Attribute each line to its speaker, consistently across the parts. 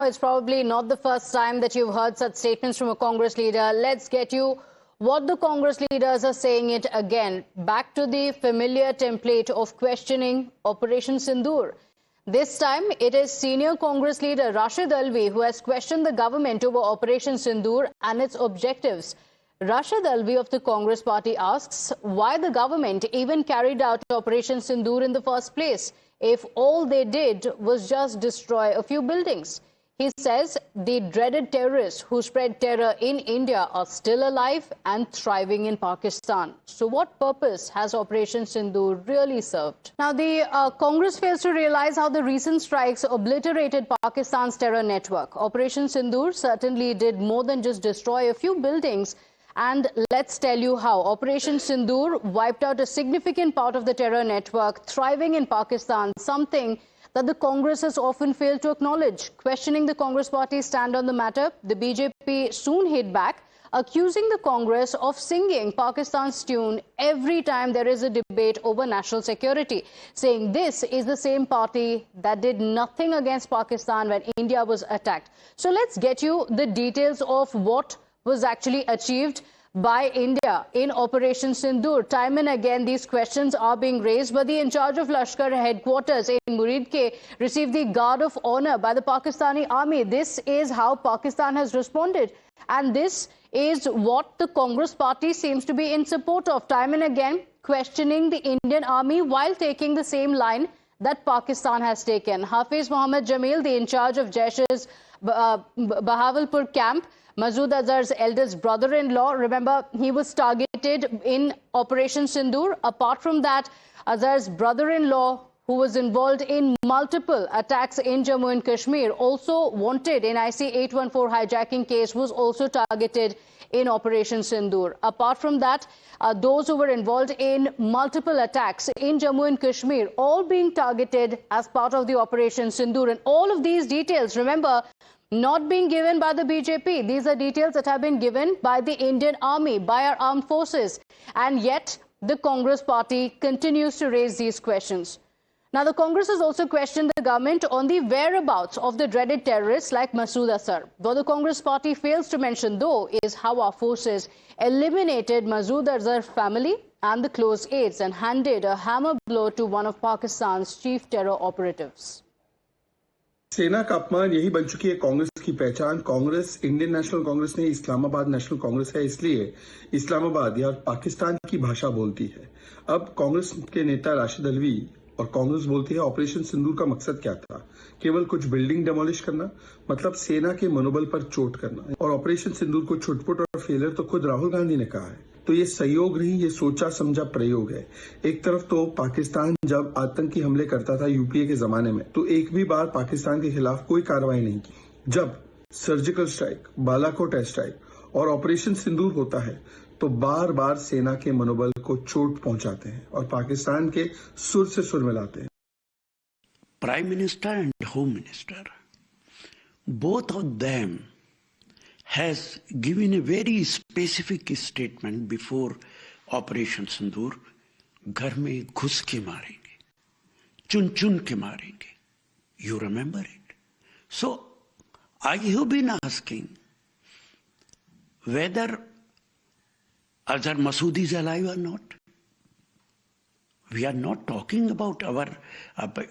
Speaker 1: It's probably not the first time that you've heard such statements from a Congress leader. Let's get you what the Congress leaders are saying it again. Back to the familiar template of questioning Operation Sindoor. This time, it is senior Congress leader Rashid Alvi who has questioned the government over Operation Sindoor and its objectives. Rashid Alvi of the Congress party asks why the government even carried out Operation Sindoor in the first place, if all they did was just destroy a few buildings. He says the dreaded terrorists who spread terror in India are still alive and thriving in Pakistan. So what purpose has Operation Sindoor really served? Now, the Congress fails to realize how the recent strikes obliterated Pakistan's terror network. Operation Sindoor certainly did more than just destroy a few buildings. And let's tell you how. Operation Sindoor wiped out a significant part of the terror network thriving in Pakistan, something that the Congress has often failed to acknowledge. Questioning the Congress party's stand on the matter, the BJP soon hit back, accusing the Congress of singing Pakistan's tune every time there is a debate over national security, saying this is the same party that did nothing against Pakistan when India was attacked. So let's get you the details of what was actually achieved by India in Operation Sindoor. Time and again, these questions are being raised, but the in charge of Lashkar headquarters in Muridke received the Guard of Honor by the Pakistani army. This is how Pakistan has responded. And this is what the Congress party seems to be in support of, time and again questioning the Indian army while taking the same line that Pakistan has taken. Hafiz Mohammed Jamil, the in charge of Jaish's Bahawalpur camp, Masood Azhar's eldest brother-in-law, remember, he was targeted in Operation Sindoor. Apart from that, Azhar's brother-in-law, who was involved in multiple attacks in Jammu and Kashmir, also wanted in IC 814 hijacking case, was also targeted in Operation Sindoor. Apart from that, those who were involved in multiple attacks in Jammu and Kashmir, all being targeted as part of the Operation Sindoor. And all of these details, remember, not being given by the BJP. These are details that have been given by the Indian army, by our armed forces. And yet, the Congress party continues to raise these questions. Now, the Congress has also questioned the government on the whereabouts of the dreaded terrorists like Masood Azhar. What the Congress party fails to mention, though, is how our forces eliminated Masood Azhar's family and the close aides and handed a hammer blow to one of Pakistan's chief terror operatives.
Speaker 2: सेना का अपमान यही बन चुकी है कांग्रेस की पहचान। Congress, Indian national Congress नहीं, इस्लामाबाद नेशनल कांग्रेस है, इसलिए इस्लामाबाद या पाकिस्तान की भाषा बोलती है। अब कांग्रेस के नेता राशिद अलवी और कांग्रेस बोलती है ऑपरेशन सिंदूर का मकसद क्या था? केवल कुछ बिल्डिंग डेमोलिश करना, मतलब सेना के मनोबल पर चोट करना। और ऑपरेशन सिंदूर को छुटपुट और फेलियर तो खुद राहुल गांधी ने कहा है। तो ये सहयोग नहीं, ये सोचा समझा प्रयोग है। एक तरफ तो पाकिस्तान जब आतंकी हमले करता था यूपीए के जमाने में, तो एक भी बार पाकिस्तान के खिलाफ कोई कार्रवाई नहीं की। जब surgical strike, Balakot air strike और ऑपरेशन सिंदूर होता है, तो बार बार सेना के मनोबल को चोट पहुंचाते हैं और पाकिस्तान के सुर से सुर मिलाते हैं।
Speaker 3: Prime minister and home minister, both of them has given a very specific statement before Operation Sindoor. घर में घुस के मारेंगे, चुन चुन के मारेंगे. You remember it? So I have been asking whether Azhar Masood is alive or not. We are not talking about our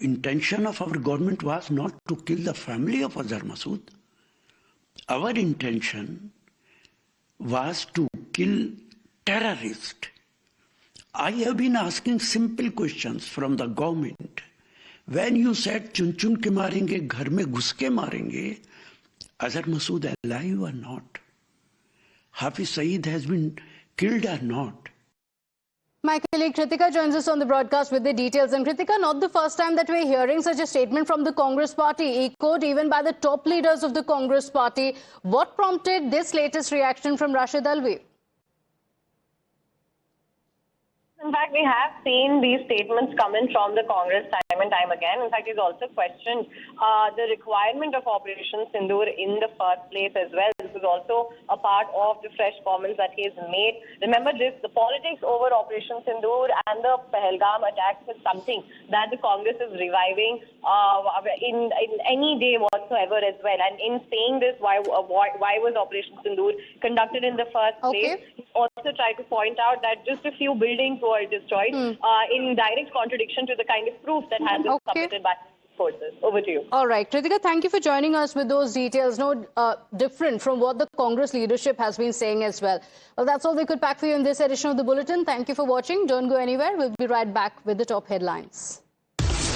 Speaker 3: intention of our government was not to kill the family of Azhar Masood. Our intention was to kill terrorists. I have been asking simple questions from the government. When you said chun chun ke marenge, ghar mein ghus ke marenge, Azhar Masood alive or not? Hafiz Saeed has been killed or not?
Speaker 1: My colleague Kritika joins us on the broadcast with the details. And Kritika, not the first time that we're hearing such a statement from the Congress party, echoed even by the top leaders of the Congress party. What prompted this latest reaction from Rashid Alvi?
Speaker 4: In fact, we have seen these statements come in from the Congress time and time again. In fact, he's also questioned the requirement of Operation Sindoor in the first place as well. This is also a part of the fresh comments that he has made. Remember this, the politics over Operation Sindoor and the Pahalgam attacks is something that the Congress is reviving in any day whatsoever as well. And in saying this, why was Operation Sindoor conducted in the first place? He also tried to point out that just a few buildings were destroyed in direct contradiction to the kind of proof that has been submitted by forces. Over to you.
Speaker 1: All right, Kritika, thank you for joining us with those details. No different from what the Congress leadership has been saying as well. Well, that's all we could pack for you in this edition of the Bulletin. Thank you for watching. Don't go anywhere. We'll be right back with the top headlines.